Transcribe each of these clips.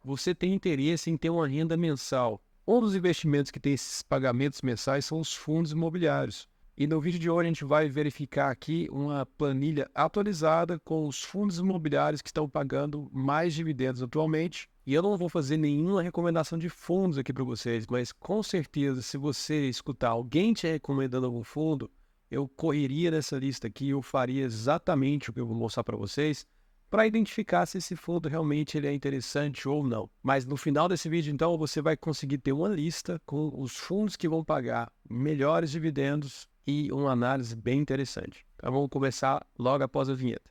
você tem interesse em ter uma renda mensal. Um dos investimentos que tem esses pagamentos mensais são os fundos imobiliários. E no vídeo de hoje a gente vai verificar aqui uma planilha atualizada com os fundos imobiliários que estão pagando mais dividendos atualmente. E eu não vou fazer nenhuma recomendação de fundos aqui para vocês, mas com certeza, se você escutar alguém te recomendando algum fundo, eu correria nessa lista aqui e eu faria exatamente o que eu vou mostrar para vocês para identificar se esse fundo realmente ele é interessante ou não. Mas no final desse vídeo, então, você vai conseguir ter uma lista com os fundos que vão pagar melhores dividendos e uma análise bem interessante. Então vamos começar logo após a vinheta.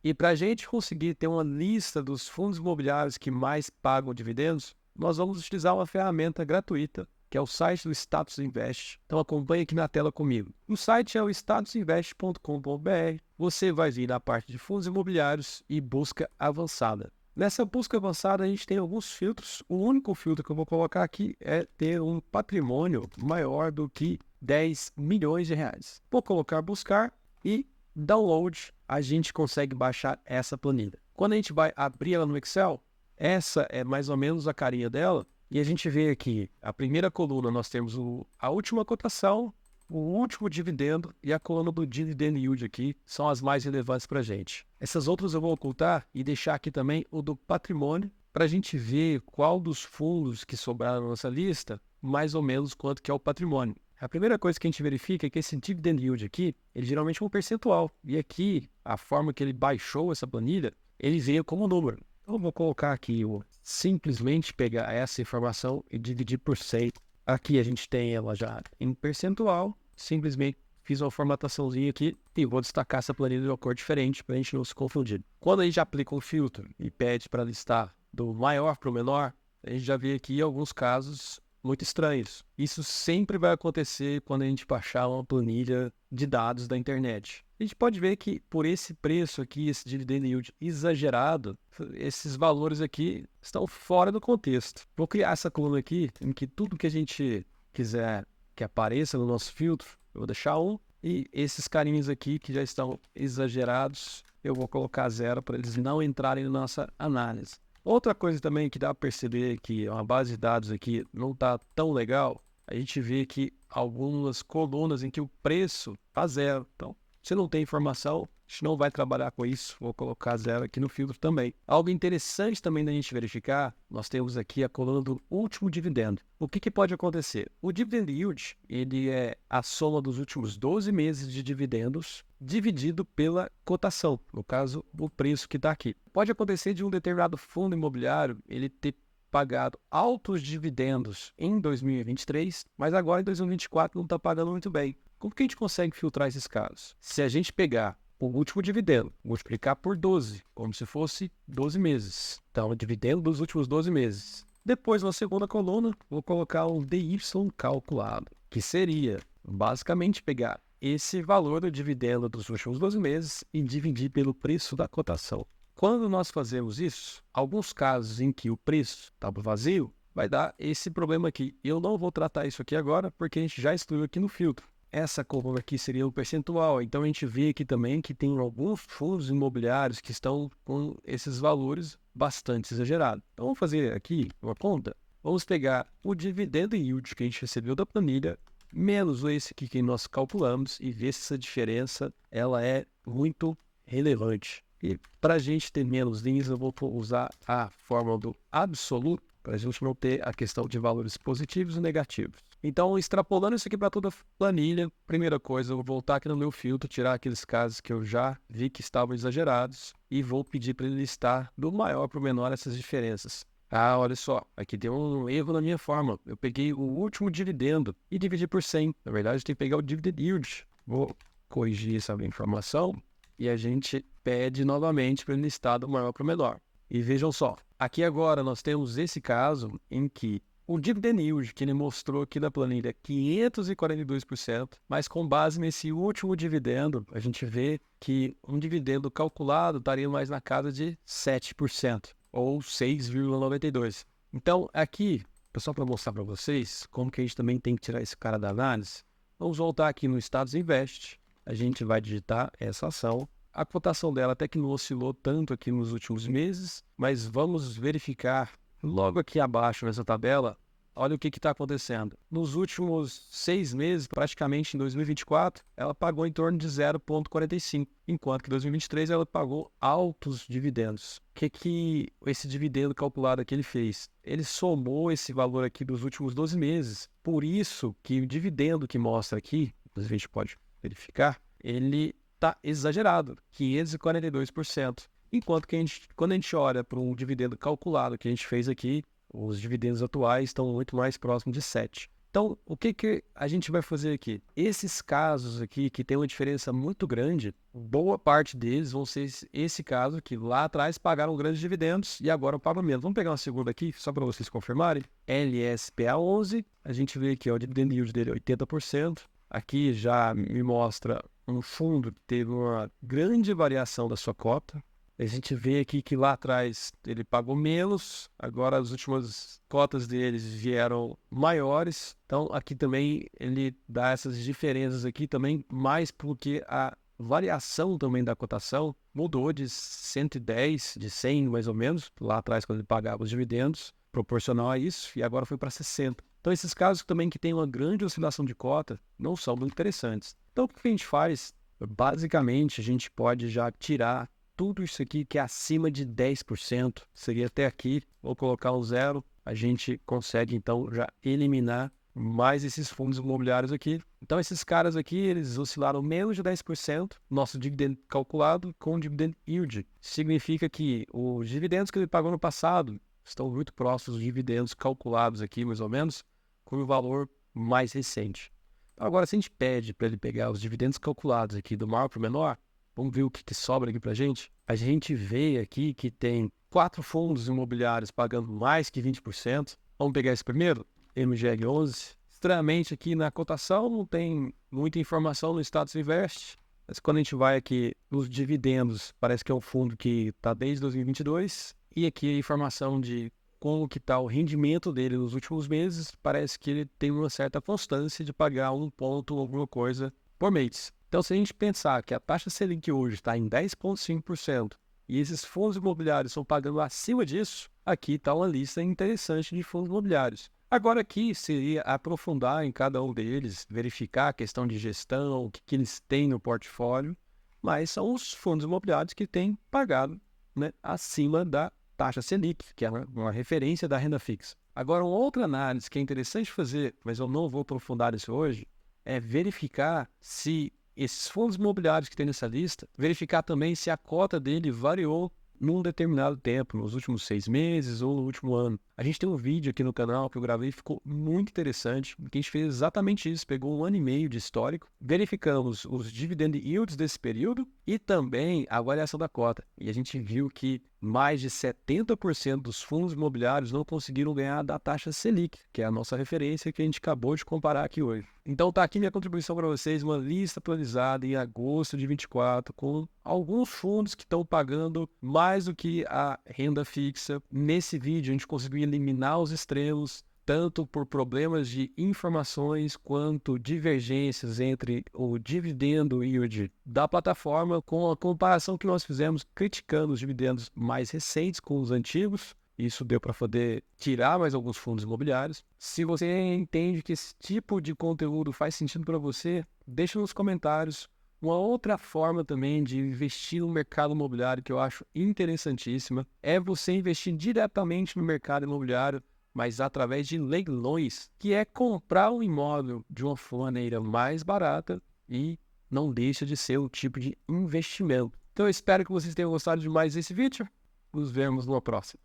E para a gente conseguir ter uma lista dos fundos imobiliários que mais pagam dividendos, nós vamos utilizar uma ferramenta gratuita, que é o site do Status Invest. Então acompanhe aqui na tela comigo. O site é o statusinvest.com.br. Você vai vir na parte de fundos imobiliários e busca avançada. Nessa busca avançada a gente tem alguns filtros. O único filtro que eu vou colocar aqui é ter um patrimônio maior do que 10 milhões de reais. Vou colocar buscar e download, a gente consegue baixar essa planilha. Quando a gente vai abrir ela no Excel, essa é mais ou menos a carinha dela, e a gente vê aqui, a primeira coluna nós temos a última cotação, o último dividendo e a coluna do dividend yield aqui são as mais relevantes para a gente. Essas outras eu vou ocultar e deixar aqui também o do patrimônio, para a gente ver qual dos fundos que sobraram na nossa lista, mais ou menos quanto que é o patrimônio. A primeira coisa que a gente verifica é que esse dividend yield aqui, ele geralmente é um percentual. E aqui, a forma que ele baixou essa planilha, ele veio como número. Então eu vou colocar aqui, simplesmente pegar essa informação e dividir por 100. Aqui a gente tem ela já em percentual. Simplesmente fiz uma formataçãozinha aqui e vou destacar essa planilha de uma cor diferente para a gente não se confundir. Quando a gente aplica um filtro e pede para listar do maior para o menor, a gente já vê aqui alguns casos muito estranhos. Isso sempre vai acontecer quando a gente baixar uma planilha de dados da internet. A gente pode ver que por esse preço aqui, esse dividend yield exagerado, esses valores aqui estão fora do contexto. Vou criar essa coluna aqui em que tudo que a gente quiser que apareça no nosso filtro, eu vou deixar 1. E esses carinhos aqui que já estão exagerados, eu vou colocar 0 para eles não entrarem na nossa análise. Outra coisa também que dá para perceber que uma base de dados aqui não está tão legal, a gente vê que algumas colunas em que o preço está 0. Então, se não tem informação, a gente não vai trabalhar com isso. Vou colocar 0 aqui no filtro também. Algo interessante também da gente verificar, nós temos aqui a coluna do último dividendo. O que pode acontecer? O dividend yield, ele é a soma dos últimos 12 meses de dividendos dividido pela cotação, no caso, o preço que está aqui. Pode acontecer de um determinado fundo imobiliário ele ter pagado altos dividendos em 2023, mas agora em 2024 não está pagando muito bem. Como que a gente consegue filtrar esses casos? Se a gente pegar o último dividendo, multiplicar por 12, como se fosse 12 meses. Então, o dividendo dos últimos 12 meses. Depois, na segunda coluna, vou colocar um DY calculado, que seria basicamente pegar esse valor do dividendo dos últimos 12 meses e dividir pelo preço da cotação. Quando nós fazemos isso, alguns casos em que o preço estava vazio, vai dar esse problema aqui. Eu não vou tratar isso aqui agora, porque a gente já excluiu aqui no filtro. Essa coluna aqui seria o percentual, então a gente vê aqui também que tem alguns fundos imobiliários que estão com esses valores bastante exagerados. Então vamos fazer aqui uma conta. Vamos pegar o dividendo yield que a gente recebeu da planilha, menos esse aqui que nós calculamos e ver se essa diferença ela é muito relevante. E para a gente ter menos linhas, eu vou usar a fórmula do absoluto, para a gente não ter a questão de valores positivos e negativos. Então, extrapolando isso aqui para toda a planilha, primeira coisa, eu vou voltar aqui no meu filtro, tirar aqueles casos que eu já vi que estavam exagerados e vou pedir para ele listar do maior para o menor essas diferenças. Ah, olha só, aqui tem um erro na minha fórmula. Eu peguei o último dividendo e dividi por 100. Na verdade, eu tenho que pegar o dividend yield. Vou corrigir essa informação e a gente pede novamente para ele listar do maior para o menor. E vejam só, aqui agora nós temos esse caso em que o dividend yield que ele mostrou aqui na planilha é 542%, mas com base nesse último dividendo, a gente vê que um dividendo calculado estaria mais na casa de 7%, ou 6,92%. Então, aqui, pessoal, para mostrar para vocês como que a gente também tem que tirar esse cara da análise, Vamos voltar aqui no Status Invest. A gente vai digitar essa ação. A cotação dela até que não oscilou tanto aqui nos últimos meses, mas vamos verificar logo aqui abaixo nessa tabela. Olha o que está acontecendo. Nos últimos 6 meses, praticamente em 2024, ela pagou em torno de 0,45, enquanto que em 2023 ela pagou altos dividendos. O que esse dividendo calculado aqui ele fez? Ele somou esse valor aqui dos últimos 12 meses. Por isso que o dividendo que mostra aqui, a gente pode verificar, ele está exagerado, 542%. Enquanto que quando a gente olha para um dividendo calculado que a gente fez aqui, os dividendos atuais estão muito mais próximos de 7. Então, o que a gente vai fazer aqui? Esses casos aqui que tem uma diferença muito grande, boa parte deles vão ser esse caso que lá atrás pagaram grandes dividendos e agora pagam menos. Vamos pegar uma segunda aqui, só para vocês confirmarem. LSPA11, a gente vê aqui ó, o dividend yield dele é 80%. Aqui já me mostra um fundo que teve uma grande variação da sua cota. A gente vê aqui que lá atrás ele pagou menos, agora as últimas cotas deles vieram maiores. Então aqui também ele dá essas diferenças aqui também, mais porque a variação também da cotação mudou de 110, de 100 mais ou menos, lá atrás quando ele pagava os dividendos, proporcional a isso, e agora foi para 60. Então esses casos também que tem uma grande oscilação de cota não são muito interessantes. Então o que a gente faz? Basicamente a gente pode já tirar tudo isso aqui que é acima de 10%, seria até aqui, vou colocar um 0, a gente consegue então já eliminar mais esses fundos imobiliários aqui. Então esses caras aqui, eles oscilaram menos de 10%, nosso dividendo calculado com o dividend yield. Significa que os dividendos que ele pagou no passado estão muito próximos dos dividendos calculados aqui, mais ou menos, com o valor mais recente. Agora, se a gente pede para ele pegar os dividendos calculados aqui do maior para o menor, vamos ver o que sobra aqui para a gente. A gente vê aqui que tem 4 fundos imobiliários pagando mais que 20%. Vamos pegar esse primeiro, MGL11. Estranhamente aqui na cotação não tem muita informação no Status Invest. Mas quando a gente vai aqui nos dividendos, parece que é um fundo que está desde 2022. E aqui a informação de como que está o rendimento dele nos últimos meses. Parece que ele tem uma certa constância de pagar 1 ponto alguma coisa por mês. Então, se a gente pensar que a taxa Selic hoje está em 10,5% e esses fundos imobiliários estão pagando acima disso, aqui está uma lista interessante de fundos imobiliários. Agora aqui seria aprofundar em cada um deles, verificar a questão de gestão, o que eles têm no portfólio, mas são os fundos imobiliários que têm pagado, né, acima da taxa Selic, que é uma referência da renda fixa. Agora, uma outra análise que é interessante fazer, mas eu não vou aprofundar isso hoje, é verificar se esses fundos imobiliários que tem nessa lista, verificar também se a cota dele variou num determinado tempo, nos últimos 6 meses ou no último ano. A gente tem um vídeo aqui no canal que eu gravei e ficou muito interessante, que a gente fez exatamente isso, pegou 1 ano e meio de histórico, verificamos os dividend yields desse período e também a variação da cota. E a gente viu que mais de 70% dos fundos imobiliários não conseguiram ganhar da taxa Selic, que é a nossa referência que a gente acabou de comparar aqui hoje. Então tá aqui minha contribuição para vocês, uma lista atualizada em agosto de 24, com alguns fundos que estão pagando mais do que a renda fixa. Nesse vídeo a gente conseguiu eliminar os extremos, tanto por problemas de informações quanto divergências entre o dividendo yield da plataforma com a comparação que nós fizemos criticando os dividendos mais recentes com os antigos. Isso deu para poder tirar mais alguns fundos imobiliários. Se você entende que esse tipo de conteúdo faz sentido para você, deixa nos comentários. Uma outra forma também de investir no mercado imobiliário que eu acho interessantíssima é você investir diretamente no mercado imobiliário, mas através de leilões, que é comprar um imóvel de uma maneira mais barata e não deixa de ser um tipo de investimento. Então eu espero que vocês tenham gostado de mais desse vídeo. Nos vemos no próximo.